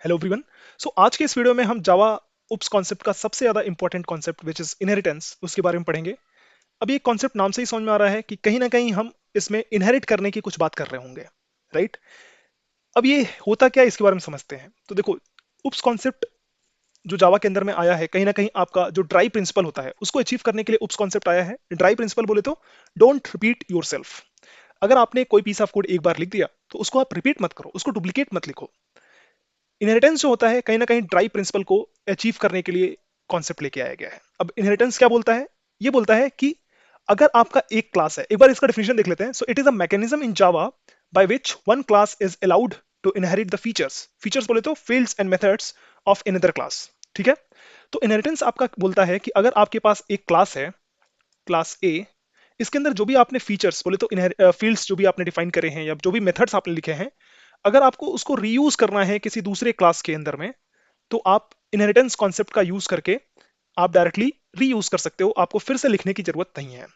Hello everyone. सो आज के इस वीडियो में हम जावा उप्स कॉन्सेप्ट का सबसे ज़्यादा important concept which is inheritance उसके बारे में पढ़ेंगे। अब ये कॉन्सेप्ट नाम से ही समझ में आ रहा है कि कहीं ना कहीं हम इसमें इनहेरिट करने की कुछ बात कर रहे होंगे, राइट। अब ये होता क्या है इसके बारे में समझते हैं। तो देखो, उप्स कॉन्सेप्ट जो जावा के अंदर में आया है, कहीं ना कहीं आपका जो ड्राई प्रिंसिपल होता है उसको अचीव करने के लिए उप्स कॉन्सेप्ट आया है। ड्राई प्रिंसिपल बोले तो डोंट रिपीट योर सेल्फ। अगर आपने कोई पीस ऑफ कोड एक बार लिख दिया तो उसको आप रिपीट मत करो, उसको डुप्लीकेट मत लिखो। इनहेरिटेंस जो होता है कहीं ना कहीं ड्राई प्रिंसिपल को अचीव करने के लिए कॉन्सेप्ट लेके आया गया है। अब इनहेरिटेंस क्या बोलता है? ये बोलता है कि अगर आपका एक क्लास है, एक बार इसका डेफिनेशन देख लेते हैं। So it is a mechanism in Java by which one class is allowed to inherit the features. Features बोले तो fields and methods of another class. ठीक है। तो इनहेरिटेंस आपका बोलता है कि अगर आपके पास एक क्लास है, क्लास ए, इसके अंदर जो भी आपने फीचर्स बोले तो फील्ड्स जो भी आपने डिफाइन करे हैं या जो भी मेथड्स आपने लिखे हैं, अगर आपको उसको रीयूज करना है किसी दूसरे क्लास के अंदर में, तो आप इनहेरिटेंस कॉन्सेप्ट का यूज करके आप डायरेक्टली रीयूज कर सकते हो। आपको फिर से लिखने की जरूरत नहीं है।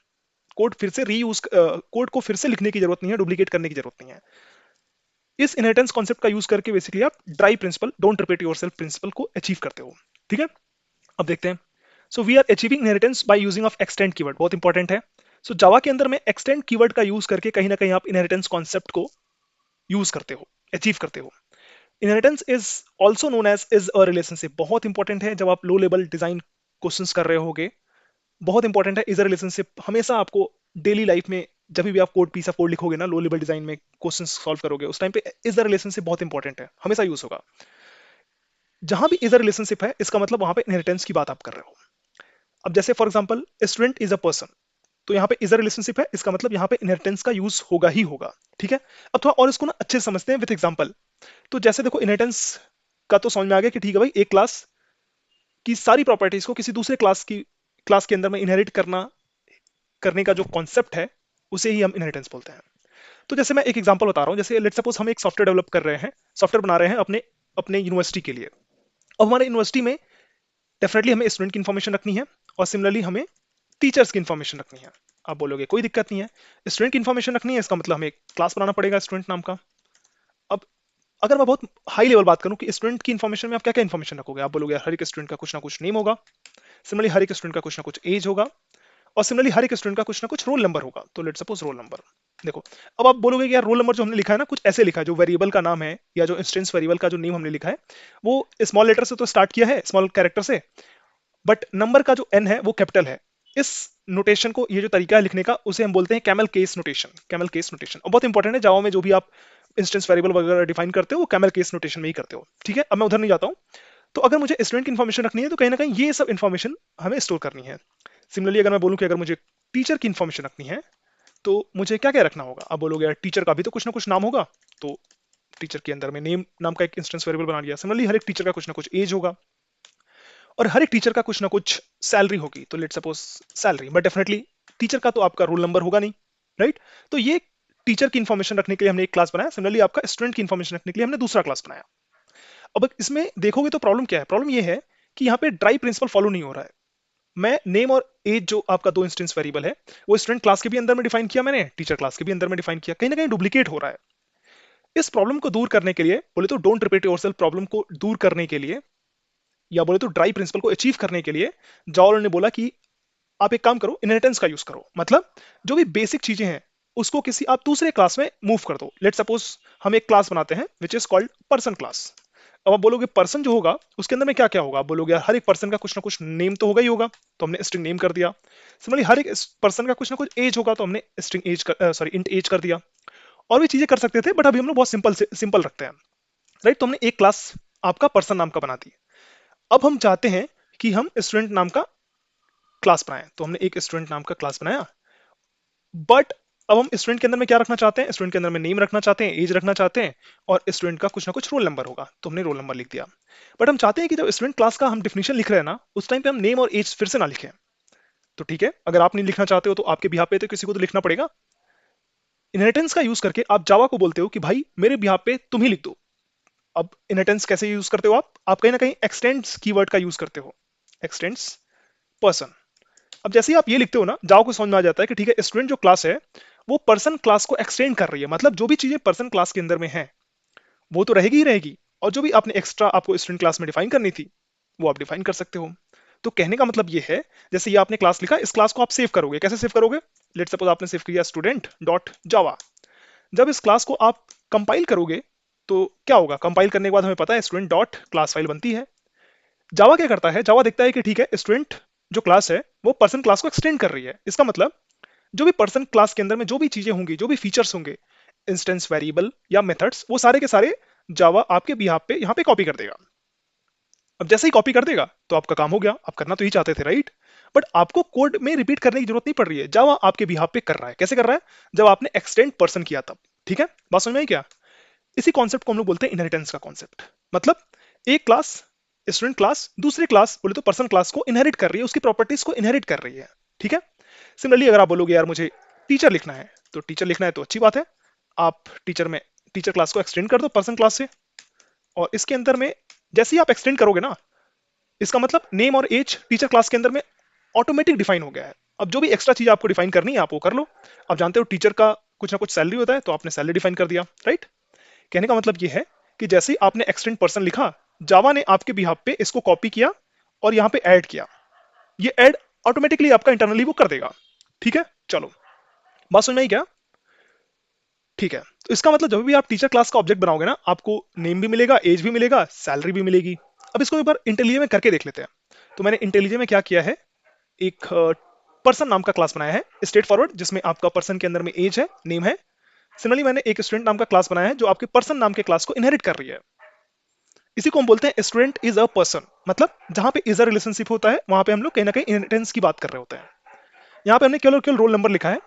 कोड को फिर से लिखने की जरूरत नहीं है, डुप्लीकेट करने की जरूरत नहीं है। इस इनहेरिटेंस कॉन्सेप्ट का यूज करके बेसिकली आप DRY principle, don't repeat yourself principle को अचीव करते हो। ठीक है। अब देखते हैं। So we are achieving inheritance by using of extend keyword, बहुत इंपॉर्टेंट है। सो जावा के अंदर में एक्सटेंड कीवर्ड का यूज करके कहीं ना कहीं आप इनहेरिटेंस कॉन्सेप्ट को यूज करते हो, अचीव करते हो। Inheritance is also known as is a relationship, बहुत इंपॉर्टेंट है जब आप लो लेवल डिजाइन क्वेश्चंस कर रहे होगे। बहुत इंपॉर्टेंट है इज अ रिलेशनशिप। हमेशा आपको डेली लाइफ में जब भी आप कोड, पीस ऑफ कोड लिखोगे ना, लो लेवल डिजाइन में क्वेश्चंस सॉल्व करोगे, उस टाइम पे इज द रिलेशनशिप बहुत इंपॉर्टेंट है, हमेशा यूज होगा। जहां भी इज अ रिलेशनशिप है इसका मतलब वहां पे इनहेरिटेंस की बात आप कर रहे हो। अब जैसे for example student is a person, तो यहाँ पे इज अ रिलेशनशिप है, इसका मतलब यहाँ पे इनहेरिटेंस का यूज होगा ही होगा। ठीक है। अब थोड़ा और इसको ना अच्छे से समझते हैं विद एग्जांपल। तो जैसे देखो, इनहेरिटेंस का तो समझ में आ गया कि ठीक है भाई, एक क्लास की सारी प्रॉपर्टीज को किसी दूसरे क्लास के अंदर में इनहेरिट करने का जो कॉन्सेप्ट है उसे ही हम इनहेरिटेंस बोलते हैं। तो जैसे मैं एक एग्जांपल बता रहा हूँ। जैसे लेट्स सपोज हम एक सॉफ्टवेयर डेवलप कर रहे हैं, सॉफ्टवेयर बना रहे हैं अपने अपने यूनिवर्सिटी के लिए। अब हमारे यूनिवर्सिटी में डेफिनेटली हमें स्टूडेंट की इन्फॉर्मेशन रखनी है और सिमिलरली हमें टीचर्स की इन्फॉर्मेशन रखनी है। आप बोलोगे कोई दिक्कत नहीं है, स्टूडेंट की इन्फॉर्मेशन रखनी है, इसका मतलब हमें एक क्लास बनाना पड़ेगा स्टूडेंट नाम का। अब अगर मैं बहुत हाई लेवल बात करूं कि स्टूडेंट की इन्फॉर्मेशन में आप क्या क्या इन्फॉर्मेशन रखोगे, आप बोलोगे हर एक स्टूडेंट का कुछ ना कुछ नेम होगा, सिमिलरली हर एक स्टूडेंट का कुछ ना कुछ एज होगा, और सिमिलरली हर एक स्टूडेंट का कुछ ना कुछ रोल नंबर होगा। तो लेट्स सपोज रोल नंबर। देखो, अब आप बोलोगे कि यार रोल नंबर जो हमने लिखा है ना, कुछ ऐसे लिखा है, जो वेरिएबल का नाम है या जो इंस्टेंस वेरिएबल का जो नेम हमने लिखा है वो स्मॉल लेटर से तो स्टार्ट किया है, स्मॉल कैरेक्टर से, बट नंबर का जो एन है वो कैपिटल है। इस नोटेशन को, ये जो तरीका है लिखने का, उसे हम बोलते हैं camel case notation. Camel case notation और बहुत इंपॉर्टेंट है जावा में, जो भी आप इंस्टेंस वेरिएबल वगैरह डिफाइन करते हो वो कैमल केस नोटेशन में ही करते हो। ठीक है। अब मैं उधर नहीं जाता हूँ। तो अगर मुझे स्टूडेंट की इन्फॉर्मेशन रखनी है तो कहीं ना कहीं ये सब इन्फॉर्मेशन हमें स्टोर करनी है। सिमिलरली अगर मैं बोलूँ कि अगर मुझे टीचर की इन्फॉर्मेशन रखनी है तो मुझे क्या क्या रखना होगा। आप बोलोगे यार टीचर का भी तो कुछ ना कुछ नाम होगा, तो टीचर के अंदर में नेम नाम का एक इंस्टेंस वेरिएबल बना लिया। सिमिलरली हर एक टीचर का कुछ ना कुछ एज होगा और हर एक टीचर का कुछ ना कुछ सैलरी होगी। तो let suppose salary, but definitely teacher का तो आपका रोल नंबर होगा नहीं, राइट। तो ये टीचर की इन्फॉर्मेशन रखने के लिए हमने एक क्लास बनाया। सिमिलरली आपका स्टूडेंट की इन्फॉर्मेशन रखने के लिए हमने दूसरा क्लास बनाया। अब इसमें देखोगे तो प्रॉब्लम क्या है? प्रॉब्लम ये है कि यहाँ पे ड्राई प्रिंसिपल फॉलो नहीं हो रहा है। मैं नेम और एज, जो आपका दो इंस्टेंस वेरिएबल है, वो स्टूडेंट क्लास के भी अंदर में डिफाइन किया मैंने, टीचर क्लास के भी अंदर में डिफाइन किया, कहीं ना कहीं डुप्लीकेट हो रहा है। इस प्रॉब्लम को दूर करने के लिए, बोले तो डोंट रिपीट योरसेल्फ प्रॉब्लम को दूर करने के लिए, या बोले तो ड्राई प्रिंसिपल को अचीव करने के लिए, जॉल ने बोला कि आप एक काम करो, इनहेरिटेंस का यूज करो। मतलब जो भी बेसिक चीजें हैं उसको किसी आप दूसरे क्लास में मूव कर दो। लेट सपोज हम एक क्लास बनाते हैं विच इज कॉल्ड पर्सन क्लास। अब आप बोलोगे पर्सन जो होगा उसके अंदर में क्या क्या होगा। आप बोलोगे यार हर एक पर्सन का कुछ ना कुछ नेम तो होगा ही होगा, तो हमने स्ट्रिंग नेम कर दिया। सिमिलरली हर एक पर्सन का कुछ ना कुछ एज होगा, तो हमने string age sorry int age कर दिया। और भी चीजें कर सकते थे बट अभी हम लोग बहुत सिंपल रखते हैं, राइट। तो हमने एक क्लास आपका पर्सन नाम का बना दी। अब हम चाहते हैं कि हम स्टूडेंट नाम का क्लास बनाएं, तो हमने एक स्टूडेंट नाम का क्लास बनाया। बट अब हम स्टूडेंट के अंदर में क्या रखना चाहते हैं? स्टूडेंट के अंदर में नेम रखना चाहते हैं, एज रखना चाहते हैं, और स्टूडेंट का कुछ ना कुछ रोल नंबर होगा, तो हमने रोल नंबर लिख दिया। बट हम चाहते हैं कि जब स्टूडेंट क्लास का हम डिफिनेशन लिख रहे हैं ना, उस टाइम पे हम नेम और एज फिर से ना लिखें। तो ठीक है, अगर आप नहीं लिखना चाहते हो तो आपके बिहाफ पे तो किसी को तो लिखना पड़ेगा। इनहेरिटेंस का यूज करके आप जावा को बोलते हो कि भाई मेरे बिहाफ पे तुम ही लिख दो। अब इनहेरिटेंस कैसे यूज करते हो? आप कहीं ना कहीं एक्सटेंड्स कीवर्ड का यूज करते हो, एक्सटेंड्स पर्सन। अब जैसे ही आप ये लिखते हो ना, जाओ को समझ में आ जाता है कि ठीक है, स्टूडेंट जो क्लास है वो पर्सन क्लास को एक्सटेंड कर रही है। मतलब जो भी चीजें पर्सन क्लास के अंदर में है वो तो रहेगी ही रहेगी, और जो भी आपने एक्स्ट्रा आपको स्टूडेंट क्लास में डिफाइन करनी थी वो आप डिफाइन कर सकते हो। तो कहने का मतलब ये है, जैसे ये आपने क्लास लिखा, इस क्लास को आप सेव करोगे, कैसे सेव करोगे? लेट सपोज आपने सेव किया स्टूडेंट डॉट जावा। जब इस क्लास को आप कंपाइल करोगे तो क्या होगा? कंपाइल करने के बाद हमें पता है स्टूडेंट डॉट क्लास फाइल बनती है। जावा क्या करता है? जावा देखता है कि ठीक है, स्टूडेंट जो क्लास है वो पर्सन क्लास को एक्सटेंड कर रही है। इसका मतलब जो भी पर्सन क्लास के अंदर में जो भी चीजें होंगी, जो भी फीचर्स होंगे, इंस्टेंस वेरिएबल या मेथड्स, वो सारे के सारे जावा आपके बिहाफ पे यहाँ पे कॉपी कर देगा। अब जैसे ही कॉपी कर देगा तो आपका काम हो गया। आप करना तो ही चाहते थे, राइट? बट आपको कोड में रिपीट करने की जरूरत नहीं पड़ रही है, जावा आपके बिहाफ पे कर रहा है। कैसे कर रहा है? जब आपने एक्सटेंड पर्सन किया तब। ठीक है, बात समझ में आई क्या? इसी कॉन्सेप्ट को हम लोग बोलते हैं इनहेरिटेंस का कॉन्सेप्ट। मतलब एक क्लास, स्टूडेंट क्लास, दूसरी क्लास बोले तो पर्सन क्लास को इनहेरिट कर रही है, उसकी प्रॉपर्टीज को इनहेरिट कर रही है। ठीक है। सिमिलरली अगर आप बोलोगे यार मुझे टीचर लिखना है, तो टीचर लिखना है तो अच्छी बात है, आप टीचर में टीचर क्लास को एक्सटेंड कर दो पर्सन क्लास से। और इसके अंदर में जैसे ही आप एक्सटेंड करोगे ना, इसका मतलब नेम और एज टीचर क्लास के अंदर में ऑटोमेटिक डिफाइन हो गया है। अब जो भी एक्स्ट्रा चीज आपको डिफाइन करनी है आप वो कर लो। आप जानते हो टीचर का कुछ ना कुछ सैलरी होता है, तो आपने सैलरी डिफाइन कर दिया, राइट? कहने का मतलब ये है कि जैसे ही आपने एक्सटेंड पर्सन लिखा, जावा ने आपके बिहाफ पे इसको कॉपी किया और यहाँ पे ऐड किया। ये ऐड ऑटोमेटिकली आपका इंटरनली वो कर देगा। ठीक है, चलो बात समझ में आई क्या? ठीक है, तो इसका मतलब जब भी आप टीचर क्लास का ऑब्जेक्ट बनाओगे ना, आपको नेम भी मिलेगा, एज भी मिलेगा, सैलरी भी मिलेगी। अब इसको एक बार इंटेलिजे में करके देख लेते हैं। तो मैंने इंटेलिजे में क्या किया है, एक पर्सन नाम का क्लास बनाया है स्ट्रेट फॉरवर्ड, जिसमें आपका पर्सन के अंदर में एज है, नेम है। सिमिलरली मैंने एक स्टूडेंट नाम का क्लास बनाया है जो आपके पर्सन नाम के क्लास को इनहेरिट कर रही है। इसी को हम बोलते हैं स्टूडेंट इज अ पर्सन। मतलब जहां पे इज अ रिलेशनशिप होता है वहां पे हम लोग कहीं ना कहीं इनहेरिटेंस की बात कर रहे होते हैं। यहाँ पे हमने केवल केवल रोल नंबर लिखा है।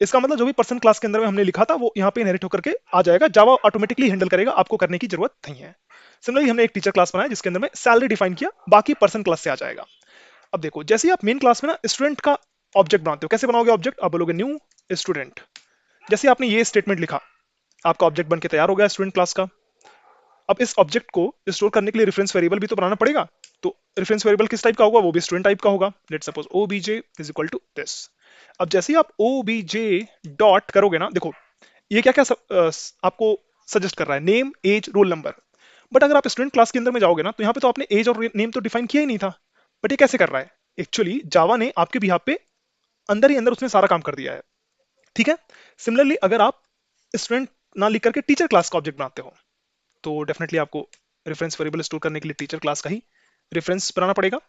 इसका मतलब जो भी पर्सन क्लास के अंदर में हमने लिखा था वो यहाँ पे इनहेरिट होकर के आ जाएगा, जावा ऑटोमेटिकली हैंडल करेगा, आपको करने की जरूरत नहीं है। सिमिलरली हमने एक टीचर क्लास बनाया जिसके अंदर में सैलरी डिफाइन किया, बाकी पर्सन क्लास से आ जाएगा। अब देखो, जैसे ही आप मेन क्लास में ना स्टूडेंट का ऑब्जेक्ट बनाते हो, कैसे बनाओगे ऑब्जेक्ट? आप बोलोगे न्यू स्टूडेंट। जैसे आपने ये स्टेटमेंट लिखा, आपका ऑब्जेक्ट बन के तैयार हो गया स्टूडेंट क्लास का। अब इस ऑब्जेक्ट को स्टोर करने के लिए रेफरेंस वेरिएबल भी तो बनाना पड़ेगा। तो रेफरेंस वेरिएबल किस टाइप का होगा? वो भी स्टूडेंट टाइप का होगा। Let's suppose obj is equal to this. अब जैसे ही आप obj डॉट करोगे ना, देखो ये क्या क्या आपको सजेस्ट कर रहा है, name, age, roll number. But अगर आप स्टूडेंट क्लास के अंदर में जाओगे ना, तो यहाँ पे तो आपने एज और नेम तो डिफाइन किया ही नहीं था। बट ये कैसे कर रहा है? एक्चुअली जावा ने आपके बिहाफ पे अंदर ही अंदर उसने सारा काम कर दिया है। ठीक है। सिमिलरली अगर आप स्टूडेंट ना लिख करके टीचर क्लास का ऑब्जेक्ट बनाते हो, तो डेफिनेटली आपको रेफरेंस वेरिएबल स्टोर करने के लिए टीचर क्लास का ही रेफरेंस बनाना पड़ेगा।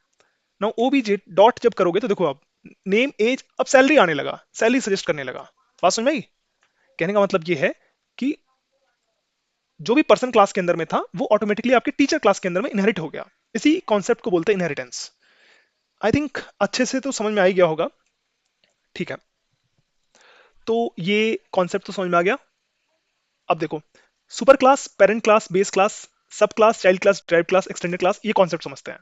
नाउ ओबीजे डॉट जब करोगे तो देखो, अब नेम, एज, अब सैलरी आने लगा, सैलरी सजेस्ट करने लगा। बात समझ में आई? कहने का मतलब ये है कि जो भी पर्सन क्लास के अंदर में था वो ऑटोमेटिकली आपके टीचर क्लास के अंदर में इनहेरिट हो गया। इसी कॉन्सेप्ट को बोलते हैं इनहेरिटेंस। आई थिंक अच्छे से तो समझ में आ ही गया होगा। ठीक है, तो ये कॉन्सेप्ट तो समझ में आ गया। अब देखो, super class, parent class, base class, sub class, child class, drive class, extended class, ये कॉन्सेप्ट समझते हैं।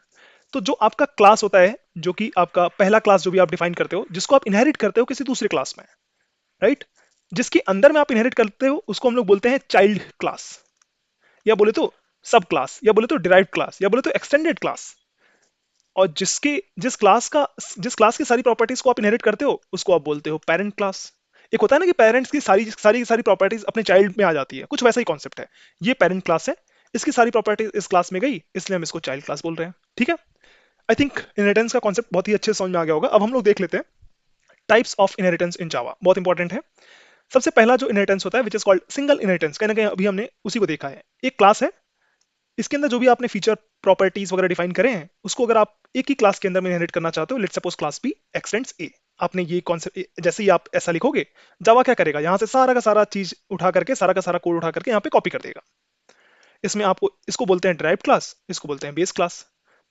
तो जो आपका क्लास होता है, जो कि आपका पहला क्लास जो भी आप डिफाइन करते हो, जिसको आप इनहेरिट करते हो किसी दूसरे क्लास में, राइट? जिसके अंदर में आप इनहेरिट करते हो उसको हम लोग बोलते हैं चाइल्ड क्लास, या बोले तो सब क्लास, या बोले तो डिराइव्ड क्लास, या बोले तो एक्सटेंडेड क्लास। और जिस क्लास की सारी प्रॉपर्टीज को आप इनहेरिट करते हो उसको आप बोलते हो पेरेंट क्लास। एक होता है ना कि पेरेंट्स की सारी सारी सारी प्रॉपर्टीज अपने चाइल्ड में आ जाती है, कुछ वैसा ही कॉन्सेप्ट है। ये पेरेंट क्लास है, इसकी सारी प्रॉपर्टीज इस क्लास में गई, इसलिए हम इसको चाइल्ड क्लास बोल रहे हैं। ठीक है। आई थिंक इनहेरिटेंस का कॉन्सेप्ट बहुत ही अच्छे से समझ में आ गया होगा। अब हम लोग देख लेते हैं टाइप्स ऑफ इनहेरिटेंस इन जावा, बहुत इंपॉर्टेंट है। सबसे पहला जो इनहेरिटेंस होता है which is called single inheritance, कहीं ना कहीं अभी हमने उसी को देखा है। एक क्लास है, इसके अंदर जो भी आपने फीचर प्रॉपर्टीज वगैरह डिफाइन करे हैं उसको अगर आप एक ही क्लास के अंदर में इनहेरिट करना चाहते हो, let's suppose class B extends A. आपने ये कॉन्सेप्ट जैसे ही आप ऐसा लिखोगे, जावा क्या करेगा, यहाँ से सारा का सारा चीज उठा करके, सारा का सारा कोड उठा करके यहाँ पे कॉपी कर देगा। इसमें आपको इसको बोलते हैं ड्राइव क्लास, इसको बोलते हैं बेस क्लास।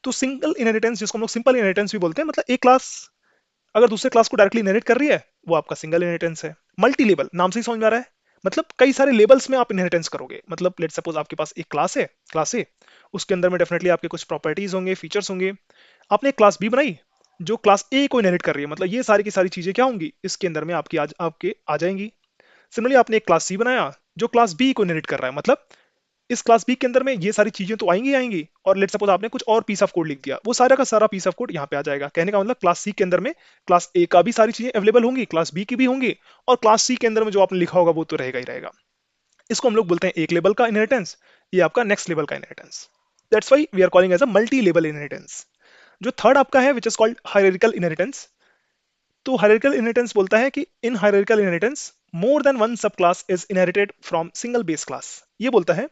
तो सिंगल इनहेरिटेंस, जिसको हम लोग सिंपल इनहेरिटेंस भी बोलते हैं, मतलब एक क्लास अगर दूसरे क्लास को डायरेक्टली इनहेरिट कर रही है, वो आपका सिंगल इनहेरिटेंस है। मल्टी लेवल, नाम से ही समझ में आ रहा है, मतलब कई सारे लेवल्स में आप इनहेरिटेंस करोगे। मतलब लेट सपोज आपके पास एक क्लास है, क्लास ए, उसके अंदर में डेफिनेटली आपके कुछ प्रॉपर्टीज होंगे, फीचर्स होंगे। आपने एक क्लास बी बनाई जो क्लास ए को इनहेरिट कर रही है, मतलब ये सारी की सारी चीजें क्या होंगी इसके अंदर में आपके आ जाएंगी। सिमिलरली आपने एक क्लास सी बनाया जो क्लास बी को इनहेरिट कर रहा है, मतलब इस क्लास बी के अंदर में ये सारी चीजें तो आएंगी आएंगी, और लेट सपोज आपने कुछ और पीस ऑफ कोड लिख दिया, वो सारा का सारा पीस ऑफ कोड यहाँ पे आ जाएगा। कहने का मतलब क्लास सी के अंदर में क्लास ए का भी सारी चीजें अवेलेबल होंगी, क्लास बी की भी होंगी, और क्लास सी के अंदर में जो आपने लिखा होगा वो तो रहेगा ही रहेगा। इसको हम लोग बोलते हैं एक लेवल का इनहेरिटेंस, ये आपका नेक्स्ट लेवल का inheritance. That's why we are calling as a multi level inheritance. जो थर्ड आपका है which is called hierarchical inheritance. तो हायरार्किकल इनहेरिटेंस बोलता है कि in hierarchical inheritance more than one sub class is inherited from single base class. ये बोलता है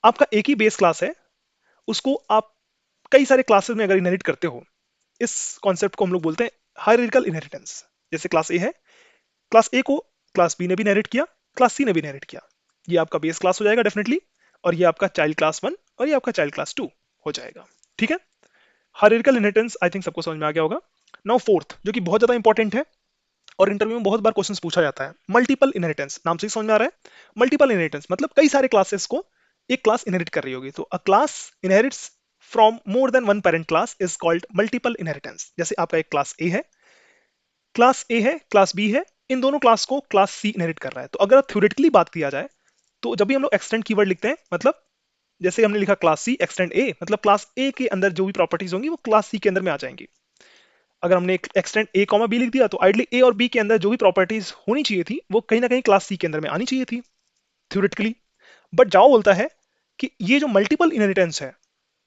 आपका एक ही बेस क्लास है, उसको आप कई सारे क्लासेस में अगर इनहेरिट करते हो, इस कॉन्सेप्ट को हम लोग बोलते हैं हायरार्किकल इनहेरिटेंस। जैसे क्लास ए है, क्लास ए को क्लास बी ने भी इनहेरिट किया, क्लास सी ने भी इनहेरिट किया, ये आपका बेस क्लास हो जाएगा डेफिनेटली, और ये आपका चाइल्ड क्लास 1 और ये आपका चाइल्ड क्लास 2 हो जाएगा। ठीक है, हायरार्किकल इनहेरिटेंस आई थिंक सबको समझ में आ गया होगा। नाउ फोर्थ, जो कि बहुत ज्यादा इंपॉर्टेंट है और इंटरव्यू में बहुत बार क्वेश्चन पूछा जाता है, मल्टीपल इनहेरिटेंस। नाम से ही समझ में आ रहा है, मल्टीपल इनहेरिटेंस मतलब कई सारे क्लासेस को एक क्लास इनहेरिट कर रही होगी। तो अ class inherits from more than one parent class is called multiple inheritance. जैसे आपका एक क्लास ए है, क्लास ए है, क्लास बी है, इन दोनों क्लास को क्लास सी इनहेरिट कर रहा है। तो अगर थ्योरेटिकली बात किया जाए, तो जब भी हम लोग एक्सटेंड कीवर्ड लिखते हैं, मतलब जैसे हमने लिखा क्लास सी एक्सटेंड ए, मतलब क्लास ए के अंदर जो भी प्रॉपर्टीज होंगी वो क्लास सी के अंदर में आ जाएंगी। अगर हमने एक्सटेंड ए कॉमा बी लिख दिया, तो आइडली ए और बी के अंदर जो भी प्रॉपर्टीज होनी चाहिए थी वो कहीं ना कहीं क्लास सी के अंदर में आनी चाहिए थी थ्योरेटिकली। बट जावा बोलता है कि ये जो मल्टीपल इनहेरिटेंस है,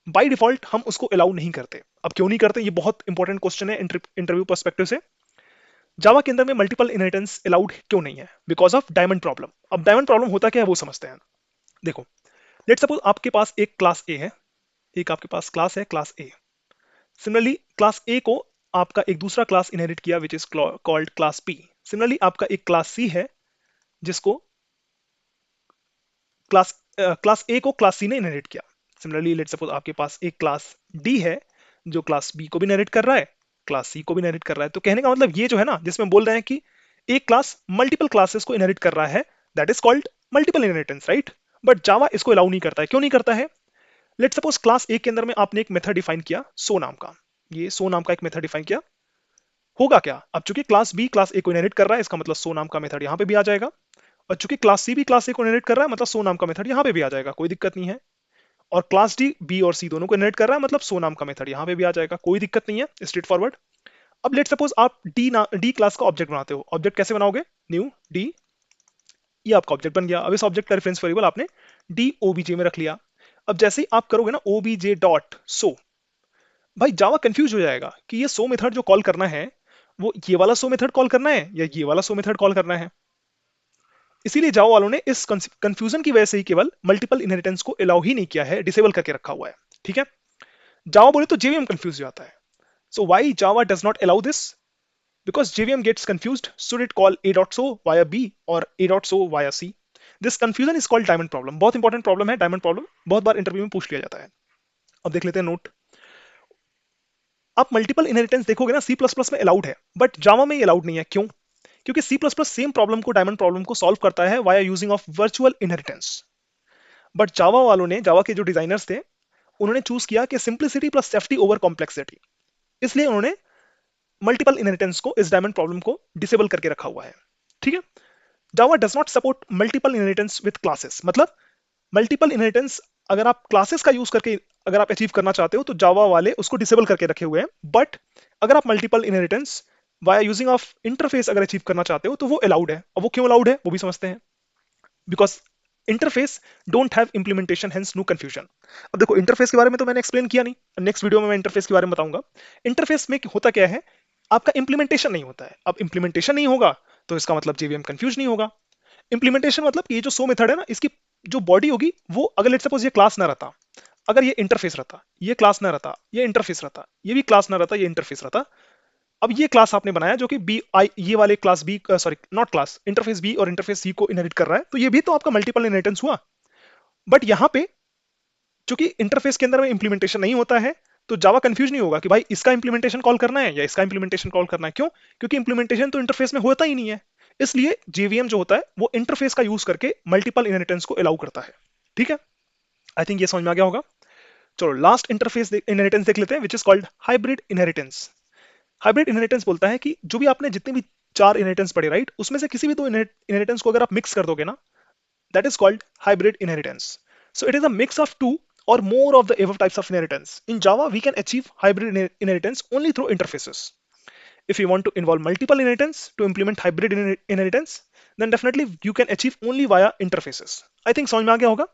बाय डिफॉल्ट हम उसको अलाउ नहीं करते। अब क्यों नहीं करते, ये बहुत इंपॉर्टेंट क्वेश्चन है इंटरव्यू पर्सपेक्टिव से। जावा के अंदर में मल्टीपल इनहेरिटेंस अलाउड क्यों नहीं है? Because of diamond problem. अब डायमंड प्रॉब्लम होता क्या है वो समझते हैं। देखो, लेट सपोज आपके पास एक क्लास ए है, एक आपके पास क्लास है क्लास ए। सिमिलरली क्लास ए को आपका एक दूसरा क्लास इनहेरिट किया विच is called class P. Similarly आपका एक क्लास सी है जिसको क्लास ए को क्लास सी ने इनहेरिट किया। सिमिलरली लेट सपोज आपके पास एक क्लास डी है जो क्लास बी को भी इनहेरिट कर रहा है, क्लास सी को भी इनहेरिट कर रहा है। तो कहने का मतलब ये जो है ना, जिसमें बोल रहे हैं कि एक क्लास मल्टीपल क्लासेस को इनहेरिट कर रहा है, that is called multiple inheritance, right? But Java इसको अलाउ नहीं करता है। क्यों नहीं करता है? लेट सपोज क्लास ए के अंदर में आपने एक मेथड डिफाइन किया सो नाम का, ये सो नाम का एक मेथड डिफाइन किया। होगा क्या, अब चूंकि क्लास बी क्लास ए को इनहेरिट कर रहा है, इसका मतलब सो नाम का मेथड यहाँ पे भी आ जाएगा, और चूंकि क्लास सी भी क्लास ए को इनहेरिट कर रहा है, मतलब सो नाम का मेथड यहाँ पे भी आ जाएगा, कोई दिक्कत नहीं है। और क्लास डी बी और सी दोनों को इनहेरिट कर रहा है, मतलब सो नाम का मेथड यहाँ पे भी आ जाएगा, कोई दिक्कत नहीं है, स्ट्रेट फॉरवर्ड। अब लेट सपोज आप डी क्लास का ऑब्जेक्ट बनाते हो। ऑब्जेक्ट कैसे बनाओगे? न्यू डी, ये आपका ऑब्जेक्ट बन गया। अब इस ऑब्जेक्ट का रेफरेंस वेरिएबल आपने डी ओबीजे में रख लिया। अब जैसे ही आप करोगे ना ओबीजे डॉट सो, भाई जावा कंफ्यूज हो जाएगा कि ये सो मेथड जो कॉल करना है वो ये वाला सो मेथड कॉल करना है या ये वाला सो मेथड कॉल करना है। इसीलिए जावा वालों ने इस कंफ्यूजन की वजह से ही केवल मल्टीपल इनहेरिटेंस को अलाउ ही नहीं किया है, डिसेबल करके रखा हुआ है। ठीक है, जावा बोले तो जेवीएम कंफ्यूज हो जाता है। So why Java does not allow this? Because JVM gets confused, should it call a dot show via b और a dot show via c? This confusion is called diamond problem. बहुत important problem है diamond problem, बहुत बार interview में पूछ लिया जाता है। अब देख लेते हैं नोट। आप मल्टीपल इनहेरिटेंस देखोगे ना, सी प्लस प्लस में अलाउड है, बट जावा में ये अलाउड नहीं है। क्यों? क्योंकि C plus plus same problem को, डायमंड प्रॉब्लम को सॉल्व करता है via using of virtual inheritance. But Java वालों ने, जावा के जो डिजाइनर्स थे, उन्होंने चूज किया कि simplicity plus safety over complexity, इसलिए उन्होंने मल्टीपल इनहेरिटेंस को, इस डायमंड प्रॉब्लम को डिसेबल करके रखा हुआ है। ठीक है, Java does not support multiple inheritance with classes. मतलब मल्टीपल इनहेरिटेंस अगर आप क्लासेस का यूज करके अगर आप अचीव करना चाहते हो तो जावा वाले उसको डिसेबल करके रखे हुए हैं। बट अगर आप multiple inheritance via using of interface अगर अचीव करना चाहते हो तो वो अलाउड है। और वो क्यों अलाउड है वो भी समझते हैं। Because interface don't have implementation, hence no confusion. अब देखो, इंटरफेस के बारे में तो मैंने एक्सप्लेन किया नहीं, नेक्स्ट वीडियो में मैं इंटरफेस के बारे में बताऊंगा। इंटरफेस में होता क्या है, आपका इंप्लीमेंटेशन नहीं होता है। अब इंप्लीमेंटेशन नहीं होगा तो इसका मतलब जेवीएम कंफ्यूज नहीं होगा। इंप्लीमेंटेशन मतलब ये जो सो मेथड है ना, इसकी जो बॉडी होगी वो, अगर लेट सपोज ये क्लास ना रहता, अगर ये इंटरफेस रहता, ये क्लास ना रहता, ये इंटरफेस रहता, ये भी क्लास ना रहता, ये इंटरफेस रहता। अब ये क्लास आपने बनाया जो कि बी आई, ये वाले class B, sorry not class, interface B और इंटरफेस सी को इनहेरिट कर रहा है, तो ये भी तो आपका मल्टीपल इनहेरिटेंस हुआ। बट यहाँ पे चूंकि इंटरफेस के अंदर में इंप्लीमेंटेशन नहीं होता है, तो जावा कंफ्यूज नहीं होगा कि भाई इसका इंप्लीमेंटेशन कॉल करना है या इसका इंप्लीमेंटेशन कॉल करना है। क्यों? क्योंकि इंप्लीमेंटेशन तो इंटरफेस में होता ही नहीं है। इसलिए जेवीएम जो होता है वो इंटरफेस का यूज करके मल्टीपल इनहेरिटेंस को अलाउ करता है। ठीक है, आई थिंक ये समझ में आ गया होगा। चलो लास्ट इंटरफेस इनहेरिटेंस देख लेते हैं, विच is called hybrid inheritance. Hybrid inheritance बोलता है कि जो भी आपने जितने भी चार इनहेरिटेंस पढ़े, राइट, उसमें से किसी भी दो इनहेरिटेंस को अगर आप मिक्स कर दोगे ना, that is called hybrid inheritance. So it is a mix of two or more of the above types of inheritance. In Java, we can achieve hybrid inheritance only through interfaces. If you want to involve multiple inheritance to implement hybrid inheritance, then definitely you can achieve only via interfaces. I think समझ में आ गया होगा।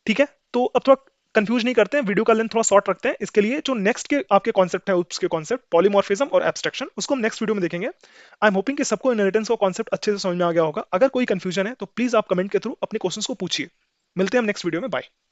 ठीक है, तो अब थोड़ा confuse नहीं करते हैं, वीडियो का लेंथ थोड़ा शॉर्ट रखते हैं। इसके लिए जो नेक्स्ट के आपके कॉन्सेप्ट है, उसके कॉन्सेप्ट पॉलीमॉर्फिज्म और एब्स्ट्रैक्शन, उसको हम नेक्स्ट वीडियो में देखेंगे। आई एम होपिंग कि सबको इनहेरिटेंस का कॉन्सेप्ट अच्छे से समझ में आ गया होगा। अगर कोई कंफ्यूजन है तो प्लीज आप कमेंट के थ्रू अपने क्वेश्चंस को पूछिए। मिलते हैं हम नेक्स्ट वीडियो में, बाय।